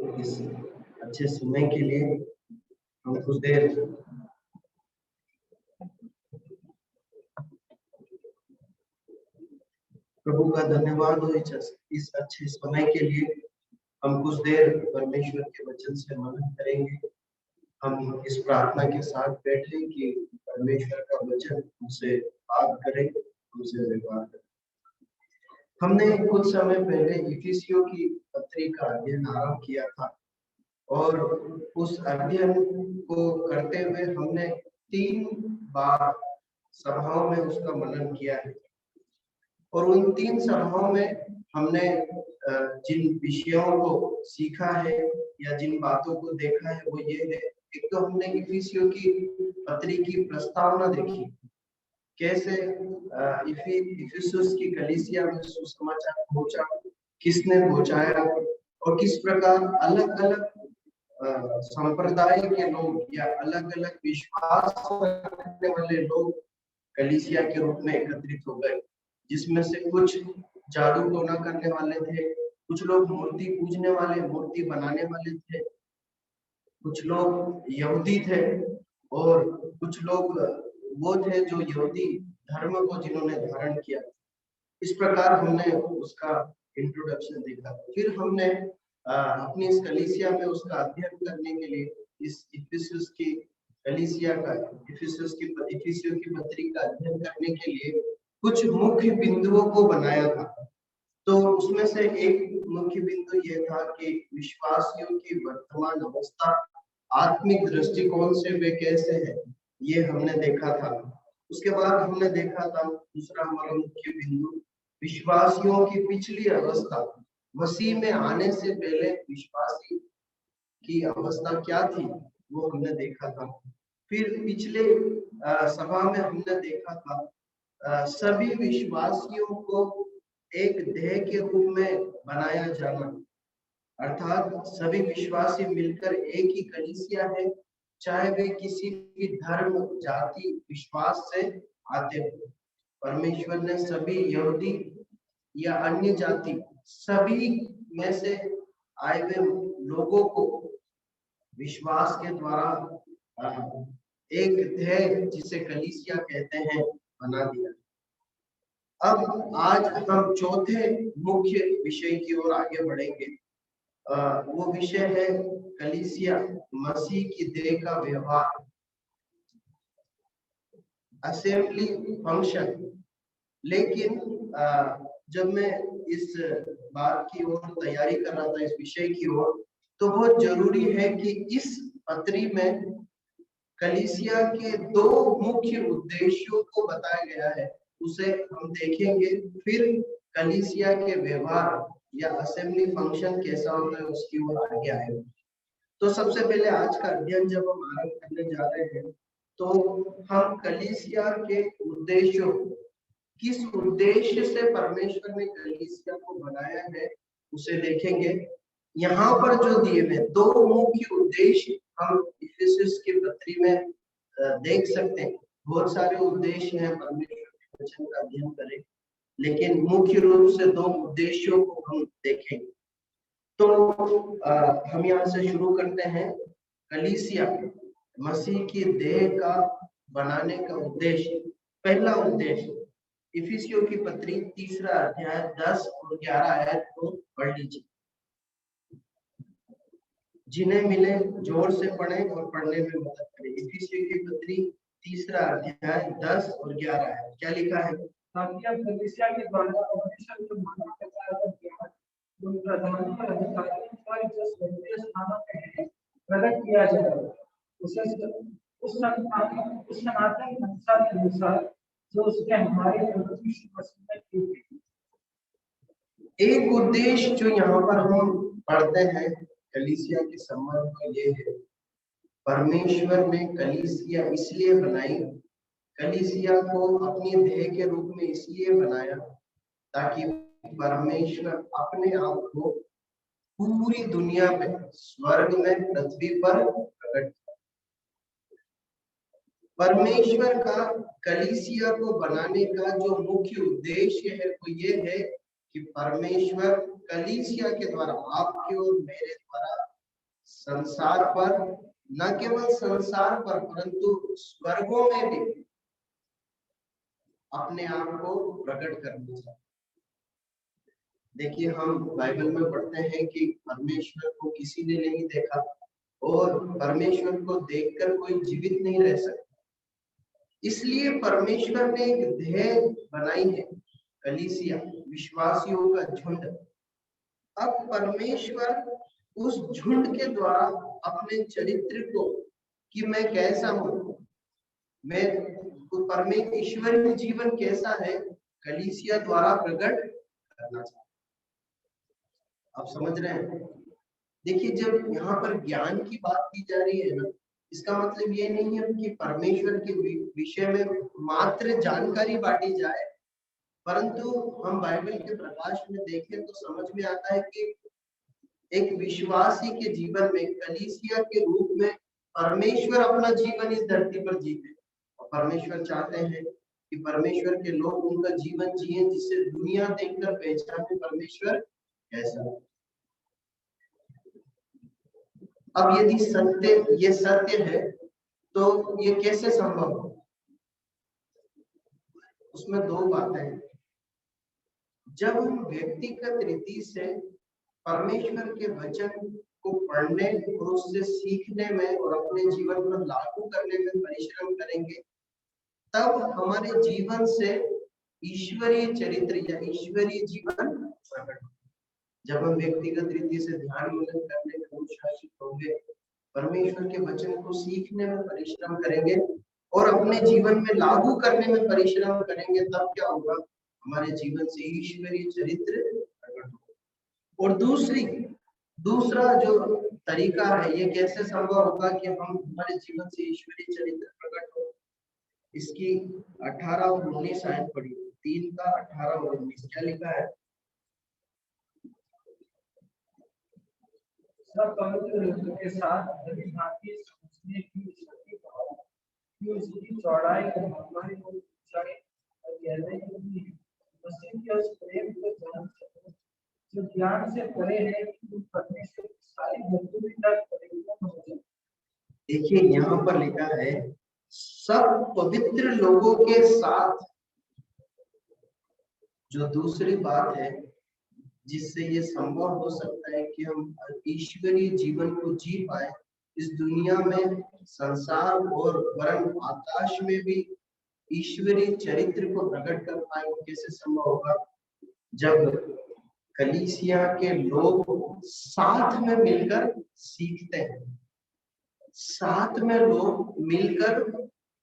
इस अच्छे समय के लिए हम कुछ देर प्रभु का धन्यवाद हो इस अच्छे समय के लिए। हम कुछ देर परमेश्वर के वचन से मनन करेंगे। हम इस प्रार्थना के साथ बैठे कि परमेश्वर का वचन हमसे बात करे, हमसे व्यवहार करे। हमने कुछ समय पहले इफिसियों की पत्री का अध्ययन आरंभ किया था और उस अध्ययन को करते हुए हमने 3 बार सभाओं में उसका मनन किया है और उन 3 सभाओं में हमने जिन विषयों को सीखा है या जिन बातों को देखा है वो ये है। एक तो हमने इफिसियों की पत्री की प्रस्तावना देखी, कैसे इफिसुस की कलीसिया में सुसमाचार पहुंचा, किसने पहुंचाया और किस प्रकार अलग अलग संप्रदाय के लोग या अलग अलग विश्वास रखने वाले लोग कलीसिया के रूप में एकत्रित हो गए, जिसमें से कुछ जादू टोना करने वाले थे, कुछ लोग मूर्ति पूजने वाले, मूर्ति बनाने वाले थे, कुछ लोग यहूदी थे और कुछ लोग वो थे जो यहूदी धर्म को जिन्होंने धारण किया। इस प्रकार हमने उसका इंट्रोडक्शन देखा। फिर हमने अपनी इस कलीसिया में उसका अध्ययन करने के लिए इस इफिसुस की कलीसिया का इफिसियों की पत्री का अध्ययन करने के लिए कुछ मुख्य बिंदुओं को बनाया था। तो उसमें से एक मुख्य बिंदु यह था कि विश्वासियों की वर्तमान अवस्था आत्मिक दृष्टिकोण से वे कैसे हैं, ये हमने देखा था। उसके बाद हमने देखा था दूसरा हमारा मुख्य बिंदु विश्वासियों की पिछली अवस्था, मसीह में आने से पहले विश्वासी की अवस्था क्या थी वो हमने देखा था। फिर पिछले सभा में हमने देखा था सभी विश्वासियों को एक देह के रूप में बनाया जाना, अर्थात सभी विश्वासी मिलकर एक ही कलीसिया है, चाहे वे किसी भी धर्म, जाति, विश्वास से आते हो। परमेश्वर ने सभी यहूदी या अन्य जाति सभी में से आए हुए लोगों को विश्वास के द्वारा एक देह जिसे कलीसिया कहते हैं बना दिया। अब आज हम चौथे मुख्य विषय की ओर आगे बढ़ेंगे। वो विषय है कलीसिया मसीह की देह का व्यवहार, असेंबली फंक्शन। लेकिन जब मैं इस बात की ओर तैयारी कर रहा था, इस विषय की ओर, तो बहुत जरूरी है कि इस पत्री में कलीसिया के 2 मुख्य उद्देश्यों को बताया गया है, उसे हम देखेंगे। फिर कलीसिया के व्यवहार या असेंबली फंक्शन कैसा होता है उसकी ओर आगे आएंगे। तो सबसे पहले आज का अध्ययन जब हम आरंभ करने जा रहे हैं तो हम कलीसिया के उद्देश्यों, किस उद्देश्य से परमेश्वर ने कलीसिया को बनाया है उसे देखेंगे। यहाँ पर जो दिए हुए 2 मुख्य उद्देश्य हम इफिसुस की पत्री में देख सकते हैं। बहुत सारे उद्देश्य हैं परमेश्वर के वचन का अध्ययन करें, लेकिन मुख्य रूप से 2 उद्देश्यों को हम देखेंगे। तो हम यहाँ से शुरू करते हैं। कलीसिया मसीह की देह का बनाने का उद्देश्य। पहला उद्देश्य इफिसियों की पत्री 3 अध्याय 10 और 11 आयत को पढ़ लीजिए। जिन्हें मिले जोर से पढ़ें और पढ़ने में मदद करें। इफिसियों की पत्री 3 अध्याय 10 और 11 आयत क्या लिखा है? ताकि अब कलीसिया के द्वारा परमेश्वर के मानव के साथ उन प्रधानों और अधिकारियों पर जो स्वर्गीय स्थानों में है प्रकट किया जाए, उस सनातन मंशा के अनुसार जो उसने हमारे प्रभु यीशु मसीह में की थी। एक उद्देश्य जो यहाँ पर हम पढ़ते हैं कलीसिया के संबंध में ये है, परमेश्वर ने कलीसिया इसलिए बनाई, कलीसिया को अपनी देह के रूप में इसलिए बनाया ताकि परमेश्वर अपने आप को पूरी दुनिया में, स्वर्ग में, पृथ्वी पर प्रकट। परमेश्वर का कलीसिया को बनाने का जो मुख्य उद्देश्य है वो ये है कि परमेश्वर कलीसिया के द्वारा, आपके और मेरे द्वारा संसार पर, न केवल संसार पर परंतु स्वर्गों में भी अपने आप को प्रकट करना चाहता। देखिए, हम बाइबल में पढ़ते हैं कि परमेश्वर को किसी ने नहीं देखा और परमेश्वर को देखकर कोई जीवित नहीं रह सकता। इसलिए परमेश्वर ने एक देह बनाई है, कलीसिया, विश्वासियों का झुंड। अब परमेश्वर उस झुंड के द्वारा अपने चरित्र को, कि मैं कैसा हूं, मैं ईश्वरीय जीवन कैसा है, कलीसिया द्वारा प्रकट करना चाहता। आप समझ रहे हैं? देखिए, जब यहाँ पर ज्ञान की बात की जा रही है ना, इसका मतलब ये नहीं है कि परमेश्वर के विषय में मात्र जानकारी बांटी जाए, परंतु हम बाइबल के प्रकाश में देखें तो समझ में आता है कि एक विश्वासी के जीवन में कलीसिया के रूप में परमेश्वर अपना जीवन इस धरती पर जीते, और परमेश्वर चाहते हैं कि परमेश्वर के लोग उनका जीवन जिए जिससे दुनिया देखकर पहचाने परमेश्वर कैसा है। अब यदि ये सत्य है तो ये कैसे संभव हो? उसमें दो बातें हैं। जब हम व्यक्तिगत रीति से परमेश्वर के वचन को पढ़ने और उससे सीखने में और अपने जीवन पर लागू करने में परिश्रम करेंगे, तब हमारे जीवन से ईश्वरीय चरित्र या ईश्वरीय जीवन प्रकट। जब हम व्यक्तिगत रीति से ध्यान मनन करने में अनुशासित होंगे, परमेश्वर के वचन को सीखने में परिश्रम करेंगे और अपने जीवन में लागू करने में परिश्रम करेंगे, तब क्या होगा? हमारे जीवन से ईश्वरीय चरित्र प्रकट होगा। और दूसरा जो तरीका है, ये कैसे संभव होगा कि हम हमारे जीवन से ईश्वरीय चरित्र प्रकट हो? इसकी 18 और 19 आयत पढ़ी, 3 का 18 और 19 क्या लिखा है? सब पवित्र लोगों के साथ भांति समझने की शक्ति पाओ कि उसकी चौड़ाई और लंबाई और ऊंचाई और गहराई कितनी है, मसीह के उस प्रेम को जान सको जो ज्ञान से परे है, कि तुम परमेश्वर की सारी भक्ति तक परिपूर्ण हो जाओ। देखिए, यहाँ पर लिखा है सब पवित्र लोगों के साथ। जो दूसरी बात है जिससे ये संभव हो सकता है कि हम ईश्वरीय जीवन को जी पाए इस दुनिया में, संसार और वरन आकाश में भी ईश्वरीय चरित्र को प्रकट कर पाए, कैसे संभव होगा? जब कलीसिया के लोग साथ में मिलकर सीखते हैं, साथ में लोग मिलकर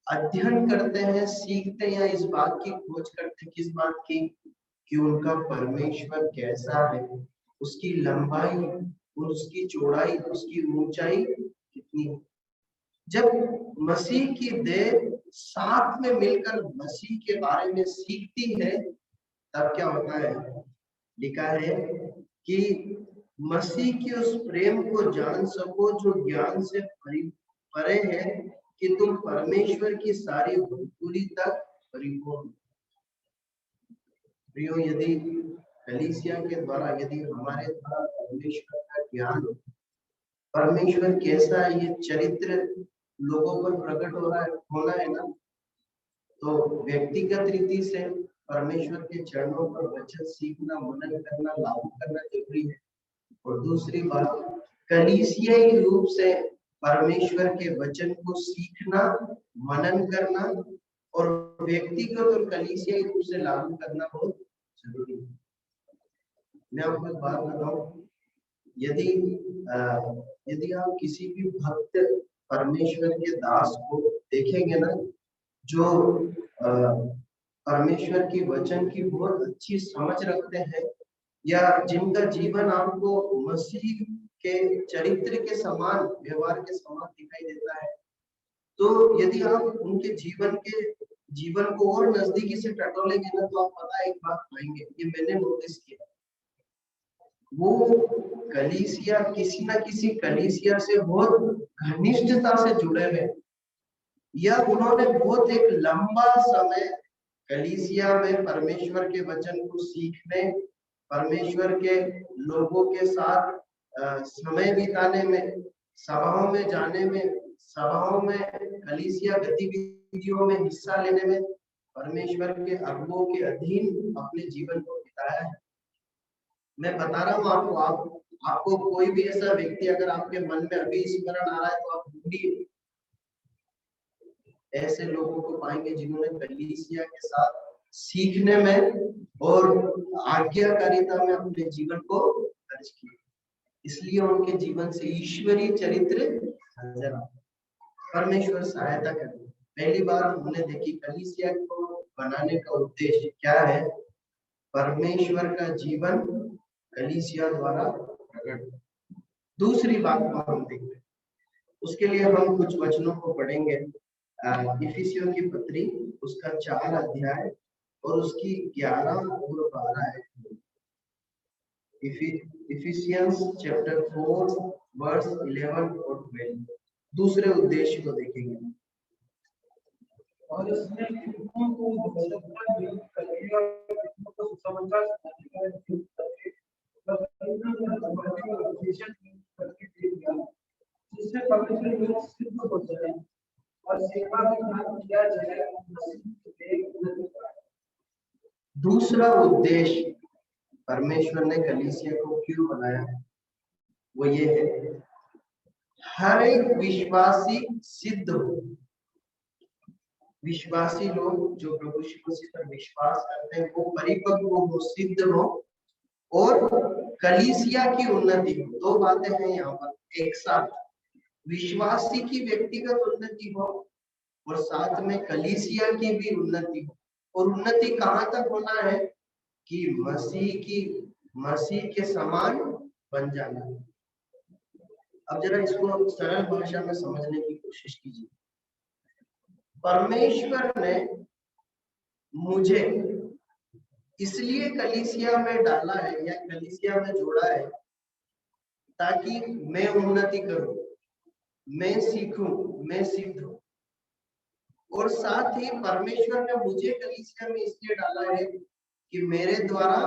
अध्ययन करते हैं, सीखते हैं, इस बात की खोज करते हैं। किस बात की? कि उनका परमेश्वर कैसा है, उसकी लंबाई, उसकी चौड़ाई, उसकी ऊंचाई कितनी है। जब मसीह की देह साथ में मिलकर मसीह के बारे में सीखती है, तब क्या होता है? लिखा है कि मसीह के उस प्रेम को जान सको जो ज्ञान से परे है, कि तुम परमेश्वर की सारी भक्ति तक परिपूर्ण। प्रियो, यदि कलीसिया के द्वारा, यदि हमारे द्वारा परमेश्वर का ज्ञान, परमेश्वर कैसा है, ये चरित्र लोगों पर प्रकट हो रहा है, होना है ना, तो व्यक्तिगत रीति से परमेश्वर के चरणों पर वचन सीखना, मनन करना, लागू करना जरूरी है। और दूसरी बात, कलीसियाई रूप से परमेश्वर के वचन को सीखना, मनन करना और व्यक्तिगत और कलीसियाई रूप से लागू करना बहुत जरूरी है। मैं आपको एक बात बताऊं, यदि आप किसी भी भक्त परमेश्वर के दास को देखेंगे ना, जो परमेश्वर की वचन की बहुत अच्छी समझ रखते हैं, या जिनका जीवन आपको मसीह के चरित्र के समान, व्यवहार के समान दिखाई देता है, तो यदि आप उनके जीवन को और नजदीकी से टटोलेंगे ना, तो आप पता एक बात पाएंगे, ये मैंने नोटिस किया, वो कलीसिया, किसी ना किसी कलीसिया से बहुत घनिष्ठता से जुड़े हुए, या उन्होंने बहुत एक लंबा समय कलीसिया में परमेश्वर के वचन को सीखने, परमेश्वर के लोगों के साथ समय बिताने में सभाओं में जाने में, सभाओं में कलीसिया गतिविधियों में हिस्सा लेने में परमेश्वर के अरबों के अधीन अपने जीवन को बिताया है। मैं बता रहा हूँ आपको, आपको कोई भी ऐसा व्यक्ति अगर आपके मन में अभी स्मरण आ रहा है तो आप ढूंढिए, ऐसे लोगों को पाएंगे जिन्होंने कलीसिया के साथ सीखने में और आज्ञाकारिता में अपने जीवन को खर्च किया, इसलिए उनके जीवन से ईश्वरीय चरित्र नजर आता। परमेश्वर सहायता करे। पहली बात हमने देखी कलीसिया को बनाने का उद्देश्य क्या है, परमेश्वर का जीवन कलीसिया द्वारा प्रकट। दूसरी बात को हम देखते हैं, उसके लिए हम कुछ वचनों को पढ़ेंगे। इफिसियों की पत्री उसका 4 अध्याय और उसकी 11 और 12 है। इफिसियंस चैप्टर 4 वर्स 11 और 12। दूसरे उद्देश्य को देखेंगे। और इसमें कितनों को भविष्यवाणी व्यक्त करके और कितनों को सुसमाचार सुनाने का उपयोग करके और कितनों को हमारे उपदेशन करके दे दिया, जिससे पवित्र लोग सिद्ध हो जाए और सेवा में काम किया जाए। दूसरा उद्देश्य परमेश्वर ने कलीसिया को क्यों बनाया, वो ये है हर एक विश्वासी सिद्ध हो। विश्वासी लोग जो प्रभु यीशु मसीह पर विश्वास करते हैं वो परिपक्व हो, सिद्ध हो और कलीसिया की उन्नति हो। दो बातें हैं यहाँ पर एक साथ, विश्वासी की व्यक्तिगत उन्नति हो और साथ में कलीसिया की भी उन्नति हो। और उन्नति कहाँ तक होना है कि मसीह के समान बन जाना। अब जरा इसको सरल भाषा में समझने की कोशिश कीजिए। परमेश्वर ने मुझे इसलिए कलीसिया में डाला है या कलीसिया में जोड़ा है ताकि मैं उन्नति करूं, मैं सीखूं, मैं सिद्ध हूं। और साथ ही परमेश्वर ने मुझे कलीसिया में इसलिए डाला है कि मेरे द्वारा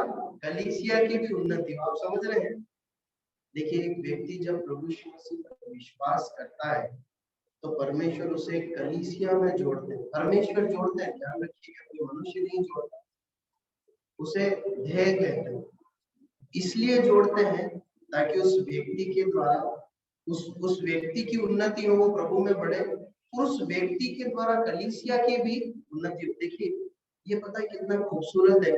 कलीसिया की भी उन्नति हो। आप समझ रहे हैं? देखिए, एक व्यक्ति जब प्रभु यीशु मसीह पर विश्वास करता है तो परमेश्वर उसे कलीसिया में जोड़ते हैं। परमेश्वर जोड़ते हैं, ध्यान रखिएगा, कोई मनुष्य नहीं जोड़ता, उसे ध्येय कहते हैं। इसलिए जोड़ते हैं ताकि उस व्यक्ति के द्वारा उस व्यक्ति की उन्नति हो, वो प्रभु में बढ़े, उस व्यक्ति के द्वारा कलीसिया की भी उन्नति हो। देखिए, ये पता है कितना खूबसूरत है,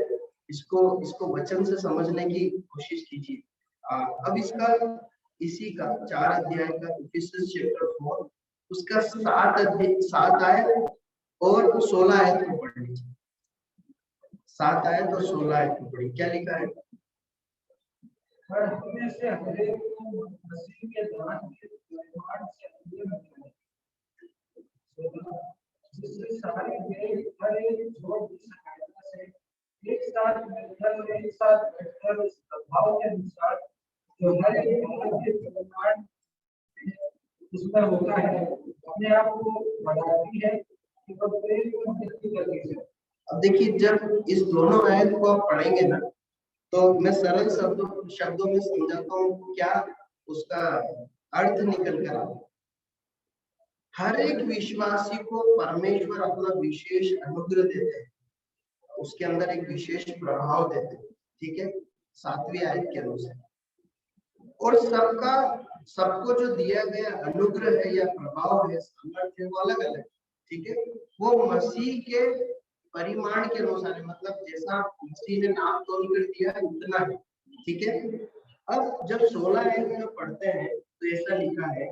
इसको वचन से समझने की कोशिश कीजिए। अब इसका इसी का 4 अध्याय का इफिसियंस चैप्टर 4 उसका 7 आयत और 16 आयत को पढ़ लीजिए। 7 आयत और 16 आयत को पढ़िए। क्या लिखा है? हर हमें से हरेक को मसीह के दान के परिमाण से अंदर बनाए, जिससे सारी देह हर एक जोड़ की सहायता से एक साथ मिलकर एक साथ बैठकर उस प्रभाव के अनुसार जो हर एक के परिमाण उसमें होता है अपने आप को बढ़ाती है कि वह प्रेम को वृद्धि करती है। अब देखिए, जब इस दोनों आयत को आप पढ़ेंगे ना तो मैं सरल शब्दों में समझाता हूँ क्या उसका अर्थ निकल कर आता। हर एक विश्वासी को परमेश्वर अपना विशेष अनुग्रह देते हैं, उसके अंदर एक विशेष प्रभाव देते हैं, ठीक है, 7वीं आयत के अनुसार। और सबको जो दिया गया अनुग्रह है या प्रभाव है, सामर्थ्य, वो अलग अलग, ठीक है, वो मसीह के परिमाण के अनुसार है, मतलब जैसा मसीह ने नाप तोल कर दिया है उतना है, ठीक है। अब जब 16 आयत में पढ़ते हैं तो ऐसा लिखा है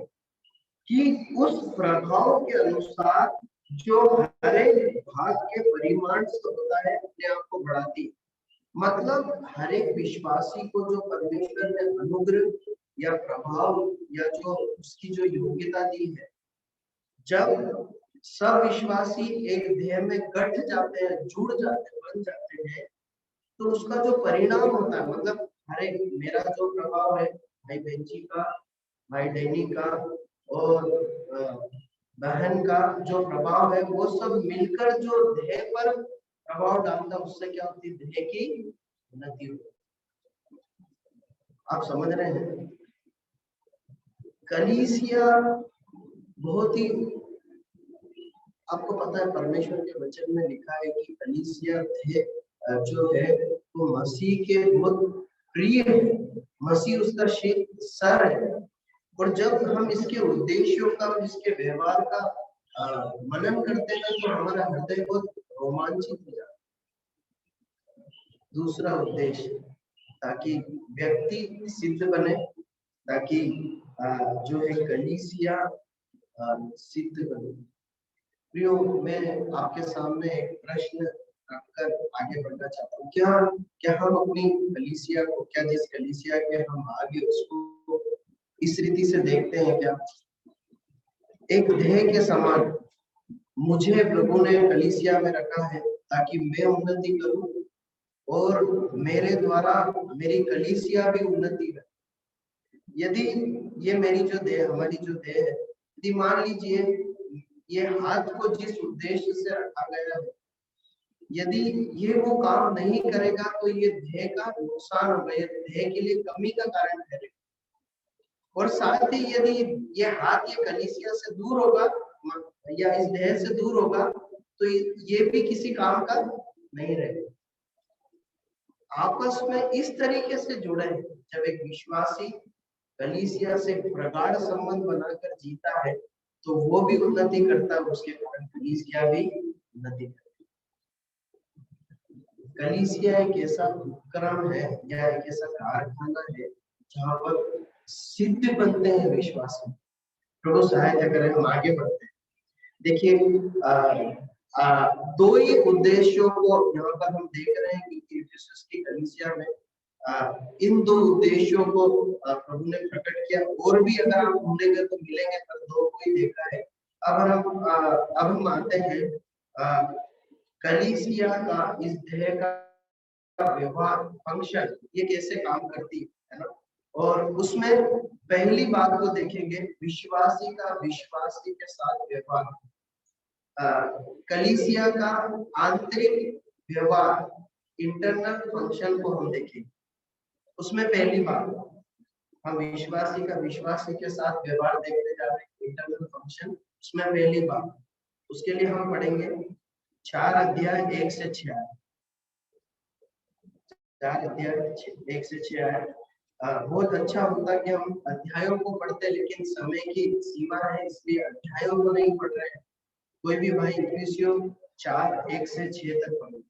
कि उस प्रभाव के अनुसार जो हर एक भाग के परिमाण से होता है अपने आप को बढ़ाती है। मतलब हर एक विश्वासी को जो परमेश्वर ने अनुग्रह या प्रभाव या जो उसकी जो योग्यता दी है, जब सब विश्वासी एक ध्येय में गठ जाते हैं, जुड़ जाते हैं, बन जाते हैं, तो उसका जो परिणाम होता है, मतलब हर एक मेरा जो प्रभाव है, भाई बेंची का, भाई डैनी का और बहन का जो प्रभाव है, वो सब मिलकर जो ध्येय पर प्रभाव डालता है, उससे क्या होती है? ध्येय की उन्नति होती है। आप समझ रहे हैं? कलीसिया बहुत ही, आपको पता है परमेश्वर के वचन में लिखा है कि कलीसिया जो है वो मसीह के बहुत प्रिय है, मसीह उसका सर है। और जब हम इसके उद्देश्यों का, इसके व्यवहार का मनन करते हैं तो हमारा हृदय बहुत रोमांचित हो जाता है। दूसरा उद्देश्य, ताकि व्यक्ति सिद्ध बने, ताकि जो है कलीसिया सिद्ध बने। प्रियो, मैं आपके सामने एक प्रश्न रखकर आगे बढ़ना चाहता हूँ। क्या हम अपनी कलीसिया को, क्या जिस कलीसिया के हम भाग हैं उसको इस रीति से देखते हैं? क्या एक देह के समान मुझे प्रभु ने कलीसिया में रखा है ताकि मैं उन्नति करूं और मेरे द्वारा मेरी कलीसिया भी उन्नति करे। यदि ये मेरी जो देह, हमारी जो देह है, यदि मान लीजिए ये हाथ को जिस उद्देश्य से रखा गया है, यदि ये वो काम नहीं करेगा तो ये देह का नुकसान होगा, ये देह के लिए कमी का कारण ठहरेगा। और साथ ही यदि ये हाथ ये कलीसिया से दूर होगा या इस देह से दूर होगा तो ये भी किसी काम का नहीं रहेगा। आपस में इस तरीके से जुड़े हैं। जब एक विश्वासी कलीसिया से प्रगाढ़ संबंध बनाकर जीता है तो वो भी उन्नति करता है, उसके कारण कलीसिया भी उन्नति करती है। कलीसिया एक ऐसा उपक्रम है या एक ऐसा कारखाना है जहाँ पर सिद्ध बनते हैं विश्वासी। प्रभु सहायता करे, हम आगे बढ़ते हैं। देखिए, दो ही उद्देश्यों को यहाँ पर हम देख रहे हैं कि इफिसुस की कलीसिया में इन दो उद्देश्यों को प्रभु ने प्रकट किया। और भी अगर आप ढूंढेंगे तो मिलेंगे, पर दो को ही देखा है। अब हम आते हैं कलीसिया का, इस देह का व्यवहार, फंक्शन, ये कैसे काम करती है ना। और उसमें पहली बात को देखेंगे, विश्वासी का विश्वासी के साथ व्यवहार। कलीसिया का आंतरिक व्यवहार, इंटरनल फंक्शन को हम देखेंगे। उसमें पहली बात, हम विश्वासी का विश्वासी के साथ व्यवहार देखते जा रहे हैं, इंटरनल फंक्शन। उसमें पहली बात, उसके लिए हम पढ़ेंगे 4 अध्याय 1 से 6 आयत। 4 अध्याय 1 से 6 आयत। बहुत अच्छा होता कि हम अध्यायों को पढ़ते, लेकिन समय की सीमा है इसलिए अध्यायों को नहीं पढ़ रहे हैं। कोई भी भाई इफिसियों 4 1 से 6 तक पढ़े।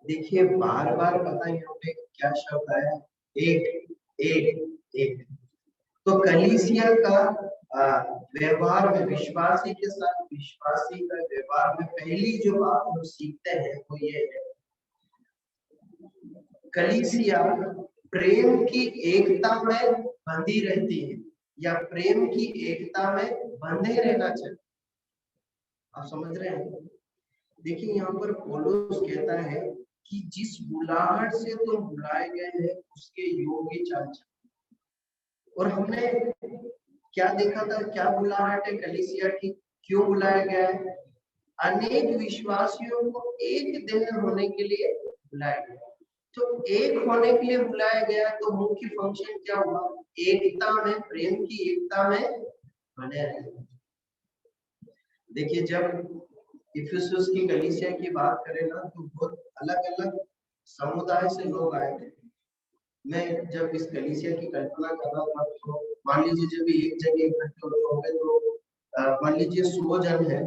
देखिए, बार बार पता है यहाँ पे क्या शब्द आया, एक एक एक। तो कलीसिया का व्यवहार में, विश्वासी के साथ विश्वासी का व्यवहार में पहली जो बात हम सीखते हैं वो ये है, कलीसिया प्रेम की एकता में बंधी रहती है या प्रेम की एकता में बंधे रहना चाहिए। आप समझ रहे हैं? देखिए, यहाँ पर पौलुस कहता है कि जिस बुलाहट से तुम बुलाए गए हैं उसके योग्य चाल चलो। और हमने क्या देखा था, क्या बुलाहट है कलीसिया की, क्यों बुलाया गया है? अनेक विश्वासियों को एक देह होने के लिए बुलाया गया। तो एक होने के लिए बुलाया गया तो मुख्य फंक्शन क्या हुआ? एकता में, प्रेम की एकता में बने रहे। देखिए, जब इफिसुस की कलीसिया की बात करें ना तो बहुत अलग अलग समुदाय से लोग आए थे। मैं जब इस कलीसिया की कल्पना कर रहा था तो मान लीजिए जब एक जगह इकट्ठे होंगे तो मान लीजिए 100 जन है,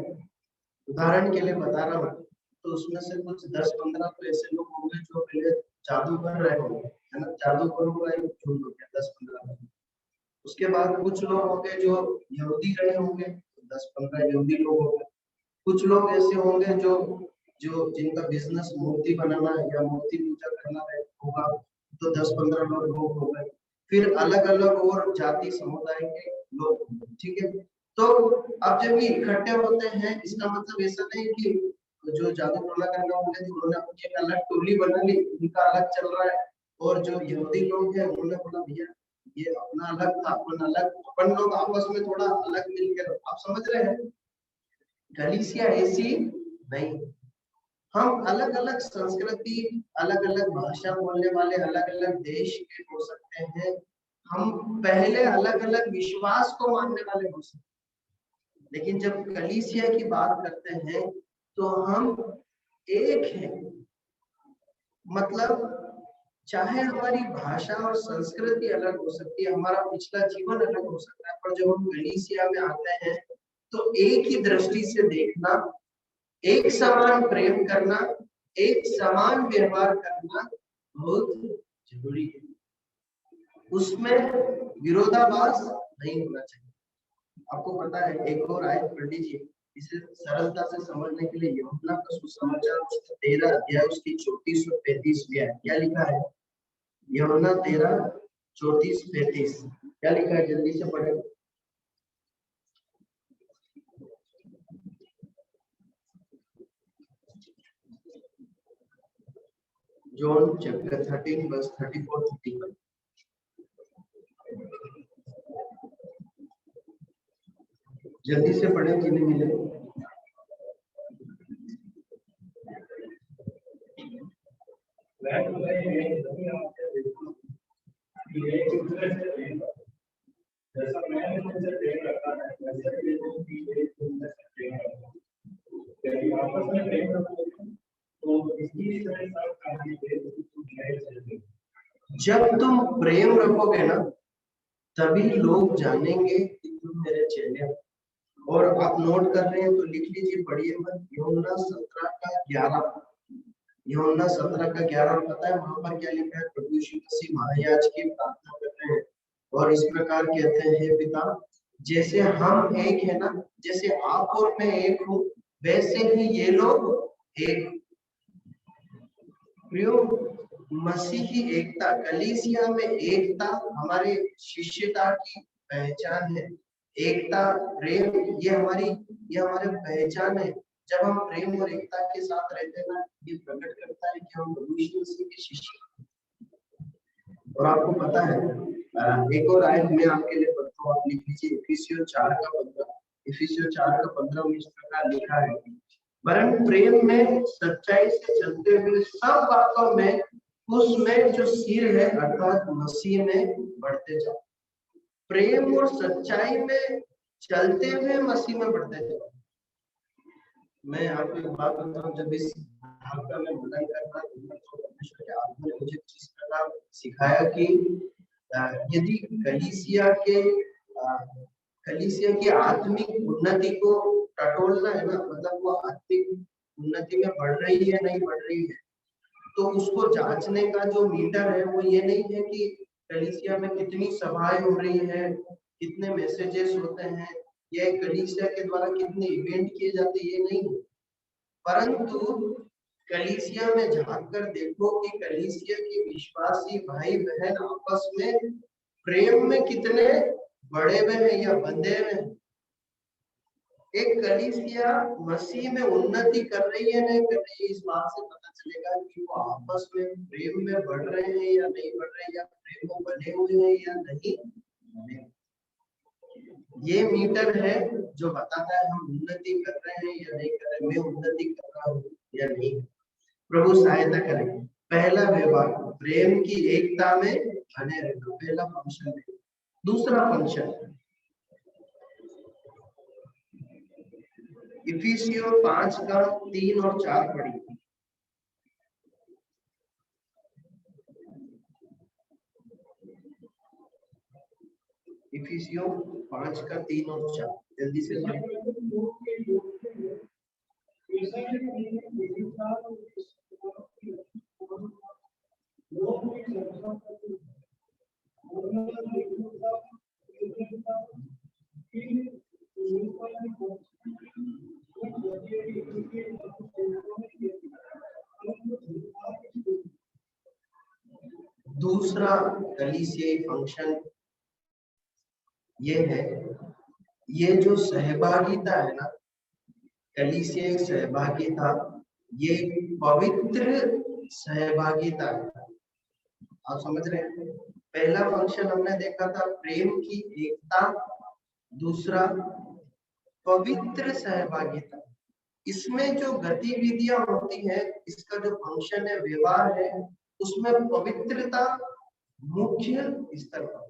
उदाहरण के लिए बता रहा हूँ, तो उसमें से कुछ 10-15 तो ऐसे लोग होंगे जो पहले जादू कर रहे होंगे, है ना, जादूगरों का एक झुंड हो गया 10-15 लोग। उसके बाद कुछ लोग होंगे जो यहूदी रहे होंगे, 10-15 यहूदी लोग होंगे। कुछ लोग ऐसे होंगे जो जो जिनका बिजनेस मूर्ति बनाना या मूर्ति पूजा करना होगा, तो 10-15 लोग हो गए। फिर अलग अलग और जाति समुदाय के लोग, ठीक है। तो अब जब ये इकट्ठे होते हैं, इसका मतलब ऐसा नहीं कि जो जादू टोना करने वाले थे उन्होंने अपनी एक अलग टोली बना ली, उनका अलग चल रहा है, और जो यहूदी लोग हैं उन्होंने बोला भैया ये अपना अलग था, अपन अलग, अपन लोग आपस में थोड़ा अलग मिलकर, आप समझ रहे हैं। कलीसिया ऐसी नहीं, हम अलग अलग संस्कृति, अलग अलग भाषा बोलने वाले, अलग अलग देश के हो सकते हैं, हम पहले अलग अलग विश्वास को मानने वाले हो सकते हैं, लेकिन जब कलीसिया की बात करते हैं तो हम एक हैं। मतलब चाहे हमारी भाषा और संस्कृति अलग हो सकती है, हमारा पिछला जीवन अलग हो सकता है, पर जब हम कलीसिया में आते हैं तो एक ही दृष्टि से देखना, एक समान प्रेम करना, एक समान व्यवहार करना बहुत जरूरी है। उसमें विरोधाभास नहीं होना चाहिए। आपको पता है, एक और आयत पढ़ लीजिए, इसे सरलता से समझने के लिए। यूहन्ना का सुसमाचार उसका 13 अध्याय उसकी 34 और 35 में क्या लिखा है? यूहन्ना 13, 34, 35 क्या लिखा है? जल्दी से पढ़े। John chapter 13 verse 34, 35। जल्दी से पढ़े जिन्हें मिले। जैसा मैंने तुमसे प्रेम रखा है, वैसे भी तुम भी एक दूसरे से प्रेम रखो। यदि आपस में प्रेम रखोगे तो इसी से सब कार्य तुम नए चलेंगे। जब तुम प्रेम रखोगे ना, तभी लोग जानेंगे कि तुम मेरे चेले हो। और आप नोट कर रहे हैं तो लिख लीजिए, पढ़िए मत। यूहन्ना 17 का 11, यूहन्ना 17 का 11, पता है वहां पर क्या लिखा है? प्रभु यीशु मसीह महायाजक की प्रार्थना कर रहे हैं और इस प्रकार कहते हैं, हे पिता, जैसे हम एक है ना, जैसे आप और मैं एक हूँ, वैसे ही ये लोग एक। प्रियो, मसीही एकता, कलीसिया में एकता हमारे शिष्यता की पहचान है। एकता, प्रेम, ये हमारे पहचान है। जब हम प्रेम और एकता के साथ रहते हैं ना, ये प्रकट करता है कि हम प्रभु यीशु मसीह के शिष्य हैं। और आपको पता है, एक और आयत मैं आपके लिए पढ़ता हूँ, आप लिख लीजिए, इफिसियों 4 का 15। इफिसियों 4 का 15 में इस प्रकार लिखा है, वरन प्रेम में सच्चाई से चलते हुए सब बातों में उसमें जो सिर है अर्थात मसीह में बढ़ते जाओ। प्रेम और सच्चाई में चलते हुए मसीह में बढ़ते जाओ। मैं आपको एक बात बताऊं, जब इस आपका मैं वर्णन कर रहा था तो परमेश्वर के आत्मा ने मुझे इस प्रकार सिखाया कि यदि कलीसिया की आत्मिक उन्नति को टटोलना है ना, मतलब वो आत्मिक उन्नति में बढ़ रही है नहीं बढ़ रही है, तो उसको जांचने का जो मीटर है वो ये नहीं है कि कलीसिया में कितनी सभाएं हो रही है, कितने मैसेजेस होते हैं, या कलीसिया के द्वारा कितने इवेंट किए जाते, ये नहीं है। परंतु कलीसिया में झांक कर देखो कि कलीसिया के विश्वासी भाई बहन आपस में प्रेम में कितने बड़े हुए हैं या बंधे हुए हैं। एक कलीसिया मसीह में उन्नति कर रही है नहीं कर रही है, इस बात से पता चलेगा कि वो आपस में प्रेम में बढ़ रहे हैं या नहीं बढ़ रहे हैं, या प्रेम में बने हुए हैं या नहीं बने। ये मीटर है जो बताता है हम उन्नति कर रहे हैं या नहीं कर रहे, मैं उन्नति कर रहा हूँ या नहीं। प्रभु सहायता करें। पहला व्यवहार, प्रेम की एकता में बने रहना, पहला फंक्शन है। दूसरा फंक्शन, इफिसियों 5 का 3 और 4 पढ़िए। इफिसियों 5 का 3 और 4 जल्दी से दूसरा कलीसियाई फंक्शन ये है, ये जो सहभागिता है ना, कलीसियाई सहभागिता, ये पवित्र सहभागिता है। आप समझ रहे हैं? पहला फंक्शन हमने देखा था प्रेम की एकता, दूसरा पवित्र सहभागिता। इसमें जो गतिविधियां होती है, इसका जो फंक्शन है, व्यवहार है, उसमें पवित्रता मुख्य स्तर पर।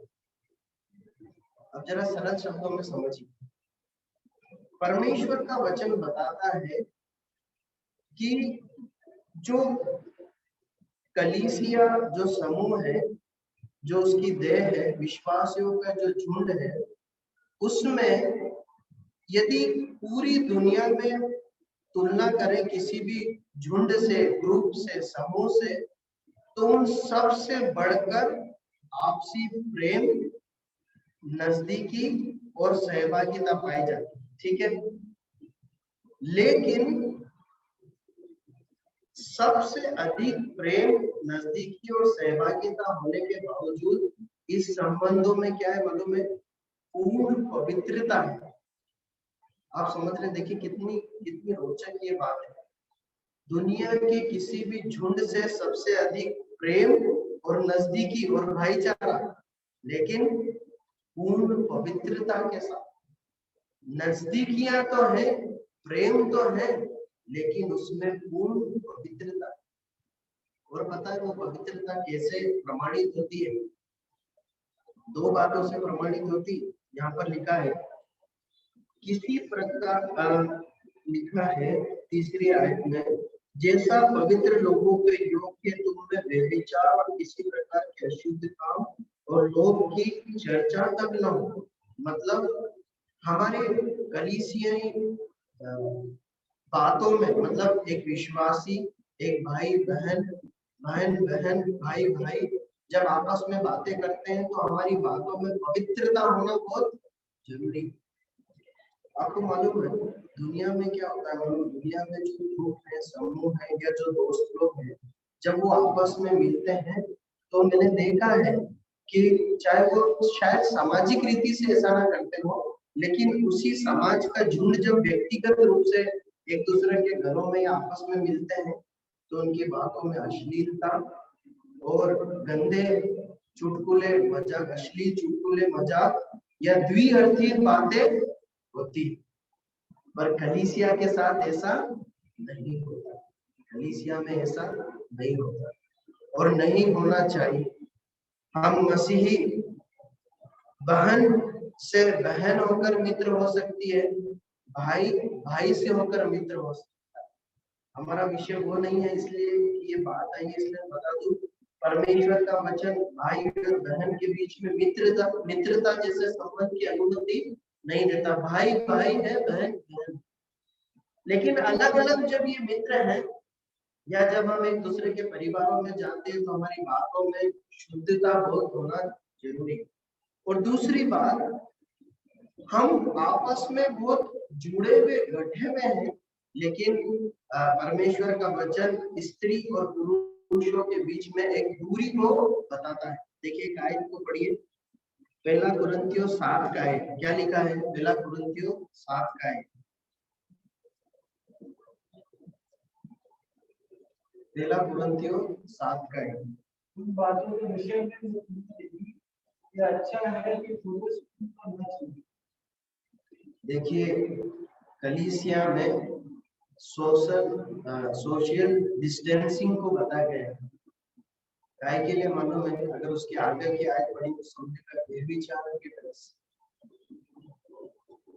अब जरा सरल शब्दों में समझिए, परमेश्वर का वचन बताता है कि जो कलीसिया, जो समूह है, जो उसकी देह है, विश्वासियों का जो झुंड है, उसमें यदि पूरी दुनिया में तुलना करें किसी भी झुंड से, ग्रुप से, समूह से, तो उन सबसे बढ़कर आपसी प्रेम, नजदीकी और सहभागिता पाई जाती है। ठीक है, लेकिन सबसे अधिक प्रेम, नजदीकी और सहभागिता होने के बावजूद इस संबंधों में क्या है मालूम है? पूर्ण पवित्रता है। आप समझ रहे? देखिए कितनी कितनी रोचक ये बात है। दुनिया के किसी भी झुंड से सबसे अधिक प्रेम और नजदीकी और भाईचारा, लेकिन पूर्ण पवित्रता के साथ। नजदीकियां तो है, प्रेम तो है, लेकिन उसमें पूर्ण पवित्रता। और पता है वो पवित्रता कैसे प्रमाणित होती है? दो बातों से प्रमाणित होती। यहाँ पर लिखा है, किसी प्रकार लिखा है तीसरी आयत में, जैसा पवित्र लोगों के योग्य तुम में व्यभिचार और किसी प्रकार के अशुद्ध काम और लोभ की चर्चा तक न हो। मतलब हमारे कलीसियाई बातों में, मतलब एक विश्वासी, एक भाई बहन, बहन बहन, भाई भाई जब आपस में बातें करते हैं तो हमारी बातों में पवित्रता होना बहुत जरूरी है। आपको मालूम है दुनिया में क्या होता है? दुनिया में जो ग्रुप है, समूह है, या जो दोस्त लोग हैं, जब वो आपस में मिलते हैं तो मैंने देखा है कि चाहे वो शायद सामाजिक रीति से ऐसा ना करते हो, लेकिन उसी समाज का झुंड जब व्यक्तिगत रूप से एक दूसरे के घरों में या आपस में मिलते हैं तो उनकी बातों में अश्लीलता और गंदे चुटकुले मजाक, अश्लील चुटकुले मजाक या द्विअर्थी बातें होती। पर कलीसिया के साथ ऐसा नहीं होता। कलीसिया में ऐसा नहीं होता और नहीं होना चाहिए। हम मसीही बहन से बहन होकर मित्र हो सकती है, भाई भाई से होकर मित्र हो सकता है। हमारा विषय वो नहीं है, इसलिए ये बात आई, इसलिए बता दूं, परमेश्वर का वचन भाई और बहन के बीच में मित्रता जैसे संबंध की अनुमति नहीं देता। भाई भाई है, बहन बहन, लेकिन अलग अलग जब ये मित्र हैं या जब हम एक दूसरे के परिवारों में जाते हैं तो हमारी बातों में शुद्धता बहुत होना जरूरी है। और दूसरी बात, हम आपस में बहुत जुड़े हुए, गठे हुए हैं, लेकिन परमेश्वर का वचन स्त्री और पुरुषों के बीच में एक दूरी को बताता है। देखिए एक आयत को पढ़िए, पहला कुरिन्थियों 7 का आयत। क्या लिखा है? पहला कुरिन्थियों 7 का आयत। पहला कुरिन्थियों 7 का आयत। उन बातों के विषय में ये अच्छा है कि पुरुष करना चाहिए। देखिए कलीसिया में सोशल डिस्टेंसिंग को बताया गया है। काय के लिए मालूम है? अगर उसके आगे की आयत पढ़ी तो समझेगा व्यभिचार की तरह से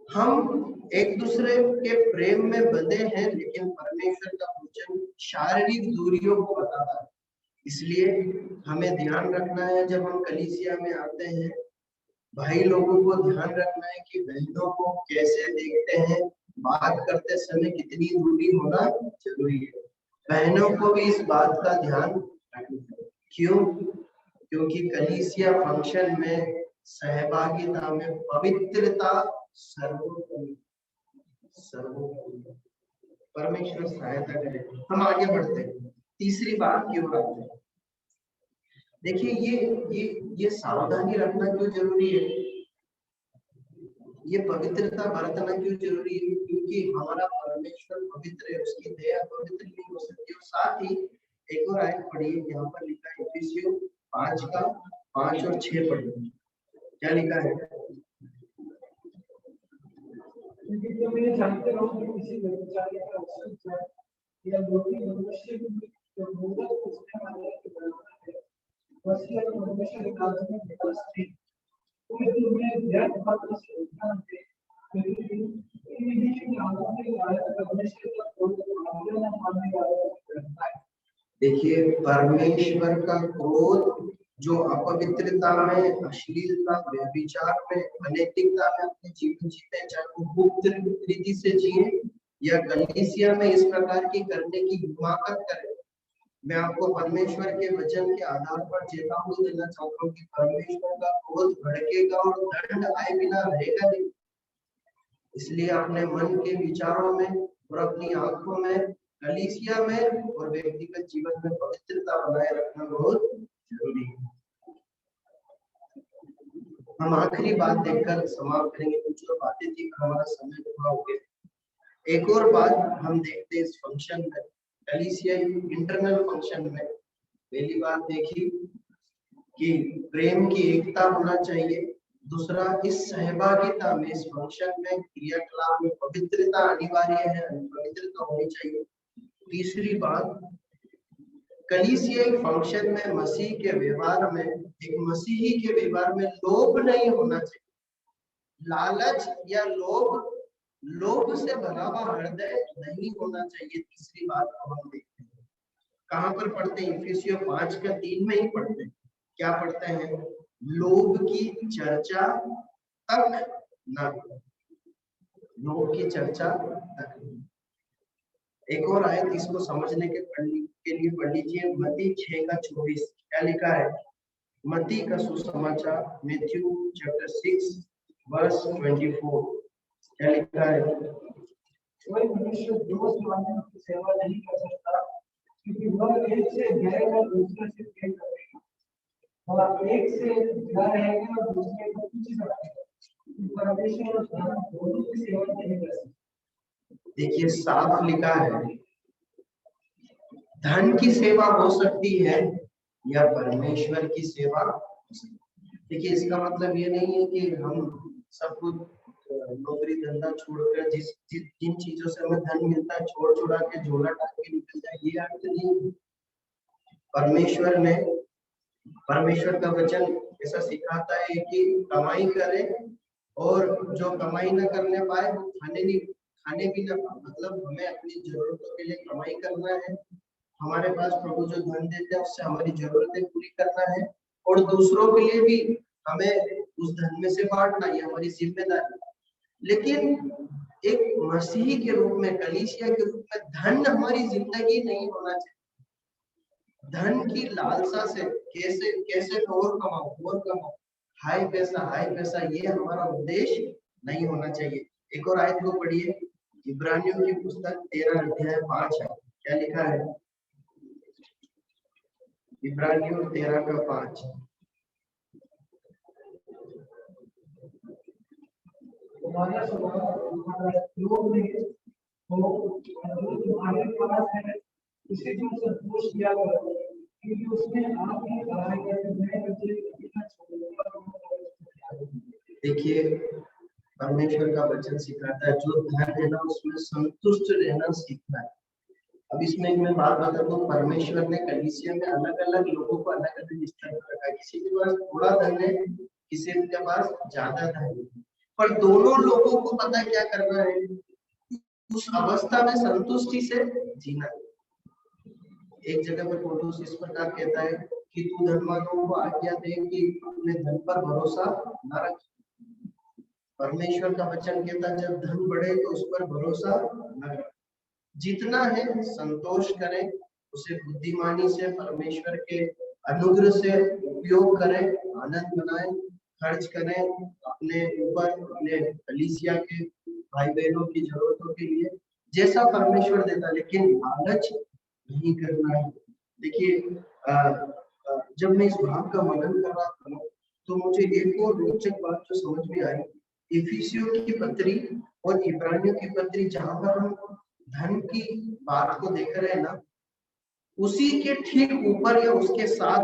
हम एक दूसरे के प्रेम में बंधे हैं, लेकिन परमेश्वर का वचन शारीरिक दूरियों को बताता है। इसलिए हमें ध्यान रखना है जब हम कलीसिया में आते हैं, भाई लोगों को ध्यान रखना है कि बहनों को कैसे देखते हैं, बात करते समय कितनी दूरी होना जरूरी है। बहनों को भी इस बात का ध्यान रखना है। क्यों? क्योंकि कलीसिया फंक्शन में सहभागिता में पवित्रता सर्वोपरि सर्वोपरि। परमेश्वर सहायता करे। हम आगे बढ़ते हैं, तीसरी बात की ओर आते हैं। देखिए ये सावधानी रखना क्यों जरूरी है, ये पवित्रता बरतना क्यों जरूरी है, क्योंकि हमारा परमेश्वर पवित्र है, उसकी दया पवित्र नहीं हो सकती। और साथ ही एक और आयत पढ़िए, यहाँ पर लिखा है इफिसियों 5 का 5 और 6 पढ़िए, क्या लिखा है? क्योंकि तुम ये जानते हो कि किसी व्यभिचारी का अवसर या लोभी मनुष्य जो मूर्ख पूछने वाले के बराबर है, वैसे ही परमेश्वर के राज्य में विकास नहीं। कोई तुम्हें व्यर्थ बातों से रोकना दे, क्योंकि इन आगों के कारण परमेश्वर का क्रोध आज्ञा न मानने वालों को करता है। देखिए परमेश्वर का क्रोध जो अपवित्रता में, अश्लीलता, व्यभिचार में, अनैतिकता में अपने जीवन जीते हैं, चाहे वो गुप्त रीति से जिए या कलीसिया में इस प्रकार की करने की हिमाकत करें, मैं आपको परमेश्वर के वचन के आधार पर चेतावनी देना चाहता हूँ कि परमेश्वर का क्रोध भड़केगा और दंड आए बिना रहेगा नहीं। इसलिए अपने मन के विचारों में और अपनी आंखों में, कलीसिया में और व्यक्तिगत जीवन में पवित्रता बनाए रखना बहुत जरूरी है। हम आखिरी बात देखकर समाप्त करेंगे, कुछ और बातें थी, हमारा समय पूरा हो गया। एक और बात हम देखते हैं इस फंक्शन में, कलीसिया इंटरनल फंक्शन में पहली बात देखी कि प्रेम की एकता होना चाहिए। दूसरा, इस सहभागिता में, इस फंक्शन में, क्रियाकलाप में पवित्रता अनिवार्य है, पवित्रता होनी चाहिए। तीसरी बात, कलीसिया फंक्शन में मसीह के व्यवहार में, एक मसीही के व्यवहार में लोभ नहीं होना चाहिए, लालच या लोभ से भरा हुआ हृदय नहीं होना चाहिए। तीसरी बात को हम देखते हैं, कहां पर पढ़ते हैं? इफिसियों 5 का 3 में ही पढ़ते हैं। क्या पढ़ते हैं? लोभ की चर्चा तक न, लोभ की चर्चा तक। एक और आयत इसको समझने के लिए पढ़ लीजिए, मत्ती 6 का 24, क्या लिखा है? मत्ती का सुसमाचार, मैथ्यू चैप्टर 6 वर्स 24, क्या लिखा है? कोई मनुष्य दो स्वामियों की सेवा नहीं कर सकता, क्योंकि वह एक से जाएगा और दूसरे से प्रेम करेगा, और एक से जुड़ा रहेगा और दूसरे को पीछे रखेगा। परमेश्वर और धन दोनों की सेवा नहीं कर सकते। देखिए साफ लिखा है, धन की सेवा हो सकती है या परमेश्वर की सेवा। देखिए इसका मतलब ये नहीं है कि हम सब कुछ नौकरी धंधा छोड़कर जिन चीजों से हमें धन मिलता है छोड़ छुड़ा के झोला टाक के निकल जाए, ये अर्थ नहीं। परमेश्वर का वचन ऐसा सिखाता है कि कमाई करे और जो कमाई न करने पाए वो खाने भी ना पाए। मतलब हमें अपनी जरूरतों के लिए कमाई करना है, हमारे पास प्रभु जो धन देते हैं उससे हमारी जरूरतें पूरी करना है, और दूसरों के लिए भी हमें उस धन में से बांटना, ये हमारी जिम्मेदारी। लेकिन एक मसीही के रूप में, कलीसिया के रूप में धन हमारी जिंदगी नहीं होना चाहिए। धन की लालसा से कैसे और कमाओ, हाई पैसा, ये हमारा उद्देश्य नहीं होना चाहिए। एक और आयत को पढ़िए, इब्रानियों की पुस्तक 13 अध्याय 5 है, क्या लिखा है? इब्रानियों 13 का 5। तुम्हारा स्वभाव तुम्हारा लोभ नहीं हो, तुम्हारे पास है उसे जो संतोष किया करो, क्योंकि उसने आपने कहा है कि मैं मुझे कभी न छोड़ूंगा। देखिए परमेश्वर का वचन सिखाता है जो धन है ना उसमें संतुष्ट रहना सीखना है। अब इसमें मैं बात बता दूं, परमेश्वर ने कलीसिया में अलग अलग लोगों को अलग अलग स्तर पर रखा है। किसी के पास थोड़ा धन है, किसी के पास ज्यादा धन है, पर दोनों लोगों को पता क्या करना है? उस अवस्था में संतुष्टि से जीना। एक जगह पर पौलुस इस प्रकार कहता है कि तू धनवानों को आज्ञा दे कि अपने धन पर भरोसा न रखे। परमेश्वर का वचन कहता है जब धन बढ़े तो उस पर भरोसा न रखे, जितना है संतोष करें, उसे बुद्धिमानी से परमेश्वर के अनुग्रह से उपयोग करें, आनंद मनाएं, खर्च करें अपने ऊपर, अपने कलीसिया के भाई बहनों की जरूरतों के लिए, जैसा परमेश्वर देता, लेकिन लालच नहीं करना है। देखिए जब मैं इस भाग का मनन कर रहा था तो मुझे एक और रोचक बात जो समझ में आई, इफिसियों की पत्री और इब्रानियों की पत्री, जहां पर हम धन की बात को देख रहे हैं ना, उसी के ठीक ऊपर या उसके साथ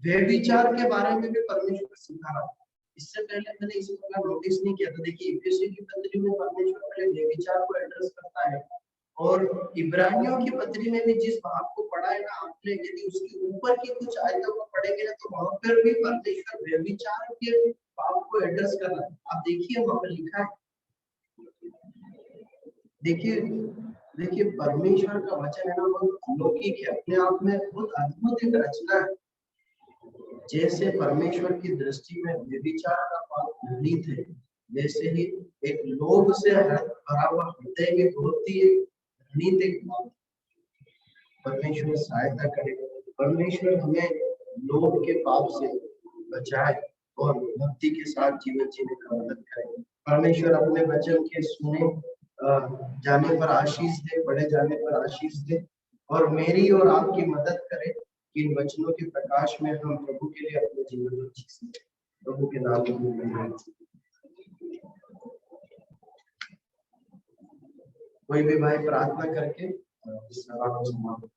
व्यभिचार के बारे में भी परमेश्वर सिखा रहा है। इससे पहले मैंने इस प्रकार नोटिस नहीं किया था। देखिए इफिसियों की पत्री में परमेश्वर पहले व्यभिचार को एड्रेस करता है, और इब्रानियों की पत्री में भी जिस भाग को पढ़ा है ना आपने, यदि उसके ऊपर की कुछ आयतों को पढ़ेंगे ना तो वहां पर भी परमेश्वर व्यभिचार के भाव को एड्रेस कर रहा है। आप देखिए वहां पर लिखा है, देखिए देखिए परमेश्वर का वचन है ना, बहुत अलौकिक है, अपने आप में बहुत अद्भुत एक रचना है। जैसे परमेश्वर की दृष्टि में व्यभिचार का पाप घृणित है, वैसे ही एक लोभ से भरा हुआ हृदय भी बहुत ही घृणित एक पाप। परमेश्वर सहायता करेगा, परमेश्वर हमें लोभ के पाप से बचाए और भक्ति के साथ जीवन जीने का मदद करें। परमेश्वर अपने वचन के सुने जाने पर आशीष दे, पढ़े जाने पर आशीष दे, और मेरी और आपकी मदद करे कि इन वचनों के प्रकाश में हम प्रभु के लिए अपने जीवन को जी सकें। प्रभु के नाम में कोई भी भाई प्रार्थना करके इस सभा को समाप्त